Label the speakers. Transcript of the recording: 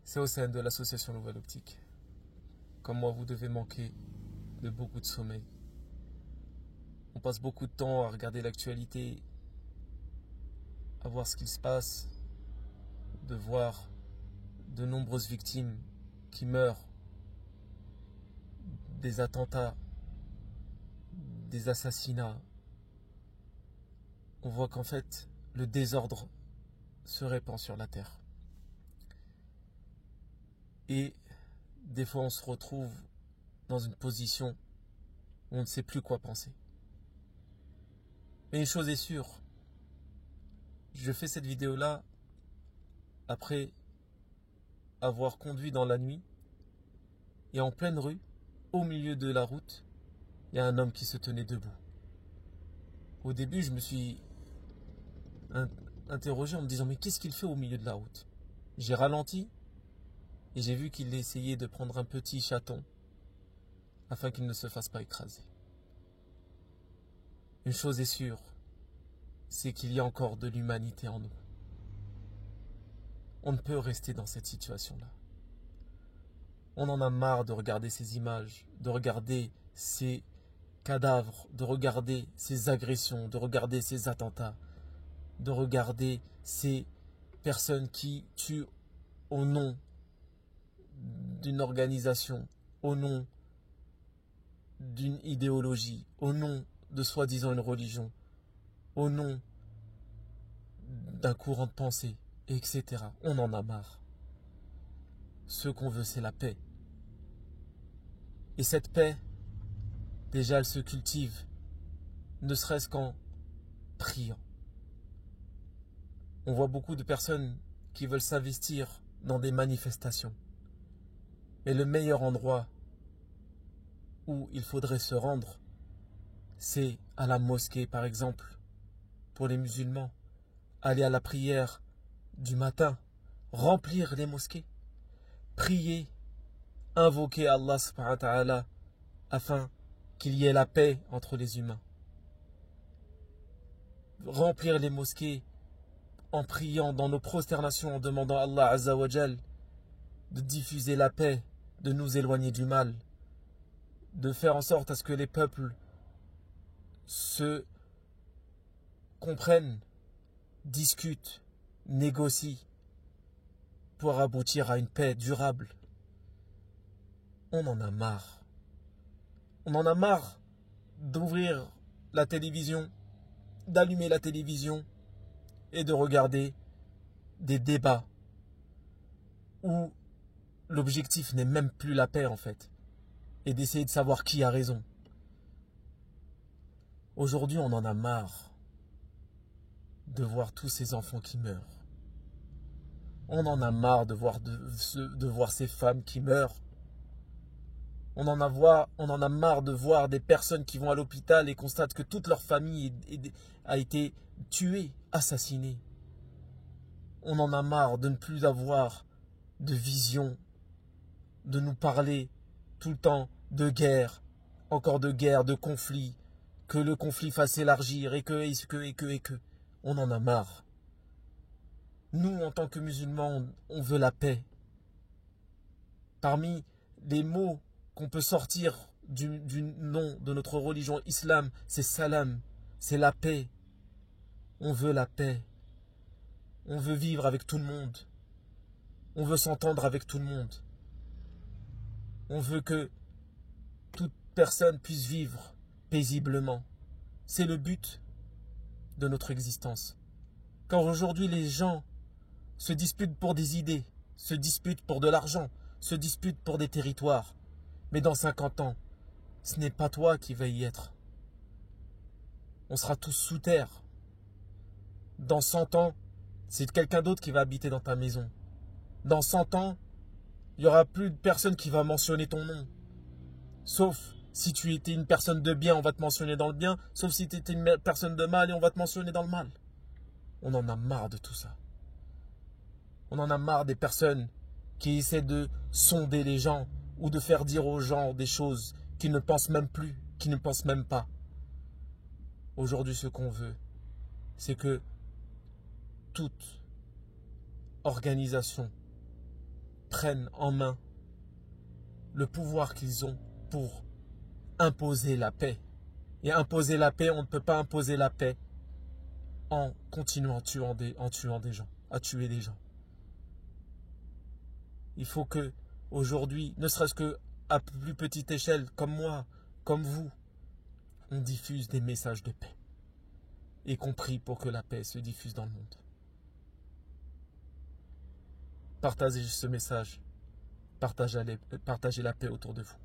Speaker 1: C'est au sein de l'association Nouvelle Optique. Comme moi, vous devez manquer de beaucoup de sommeil. On passe beaucoup de temps à regarder l'actualité, à voir ce qu'il se passe, de voir de nombreuses victimes qui meurent, des attentats, des assassinats. On voit qu'en fait, le désordre se répand sur la terre. Et des fois, on se retrouve dans une position où on ne sait plus quoi penser. Mais une chose est sûre, je fais cette vidéo-là après avoir conduit dans la nuit et en pleine rue, au milieu de la route, il y a un homme qui se tenait debout. Au début, je me suis interrogé en me disant mais qu'est-ce qu'il fait au milieu de la route? J'ai ralenti et j'ai vu qu'il essayait de prendre un petit chaton afin qu'il ne se fasse pas écraser. Une chose est sûre, c'est qu'il y a encore de l'humanité en nous. On ne peut rester dans cette situation-là. On en a marre de regarder ces images, de regarder ces cadavres, de regarder ces agressions, de regarder ces attentats, de regarder ces personnes qui tuent au nom d'une organisation, au nom d'une idéologie, au nom de soi-disant une religion, au nom d'un courant de pensée, etc. On en a marre. Ce qu'on veut, c'est la paix. Et cette paix, déjà, elle se cultive, ne serait-ce qu'en priant. On voit beaucoup de personnes qui veulent s'investir dans des manifestations. Mais le meilleur endroit où il faudrait se rendre, c'est à la mosquée, par exemple, pour les musulmans. Aller à la prière du matin, remplir les mosquées, prier, invoquer Allah subhanahu wa ta'ala afin qu'il y ait la paix entre les humains. Remplir les mosquées en priant dans nos prosternations, en demandant à Allah Azza wa Jal de diffuser la paix, de nous éloigner du mal, de faire en sorte à ce que les peuples se comprennent, discutent, négocient pour aboutir à une paix durable. On en a marre. On en a marre d'ouvrir la télévision, d'allumer la télévision et de regarder des débats où l'objectif n'est même plus la paix en fait, et d'essayer de savoir qui a raison. Aujourd'hui, on en a marre de voir tous ces enfants qui meurent. On en a marre de voir ces femmes qui meurent. On en a marre de voir des personnes qui vont à l'hôpital et constatent que toute leur famille a été tuée, assassinée. On en a marre de ne plus avoir de vision, de nous parler tout le temps de guerre, encore de guerre, de conflit, que le conflit fasse s'élargir et que. On en a marre. Nous, en tant que musulmans, on veut la paix. Parmi les mots qu'on peut sortir du nom de notre religion islam, c'est salam, c'est la paix. On veut la paix. On veut vivre avec tout le monde. On veut s'entendre avec tout le monde. On veut que toute personne puisse vivre paisiblement. C'est le but de notre existence. Car aujourd'hui, les gens se disputent pour des idées, se disputent pour de l'argent, se disputent pour des territoires. Mais dans 50 ans, ce n'est pas toi qui vas y être. On sera tous sous terre. Dans 100 ans, c'est quelqu'un d'autre qui va habiter dans ta maison. Dans 100 ans, il n'y aura plus de personne qui va mentionner ton nom. Sauf si tu étais une personne de bien, on va te mentionner dans le bien. Sauf si tu étais une personne de mal et on va te mentionner dans le mal. On en a marre de tout ça. On en a marre des personnes qui essaient de sonder les gens ou de faire dire aux gens des choses qu'ils ne pensent même plus, qu'ils ne pensent même pas. Aujourd'hui, ce qu'on veut, c'est que toute organisation prennent en main le pouvoir qu'ils ont pour imposer la paix. Et imposer la paix, on ne peut pas imposer la paix en continuant en tuant des gens, à tuer des gens. Il faut que, aujourd'hui, ne serait-ce que à plus petite échelle, comme moi, comme vous, on diffuse des messages de paix. Y compris pour que la paix se diffuse dans le monde. Partagez ce message. Partagez la paix autour de vous.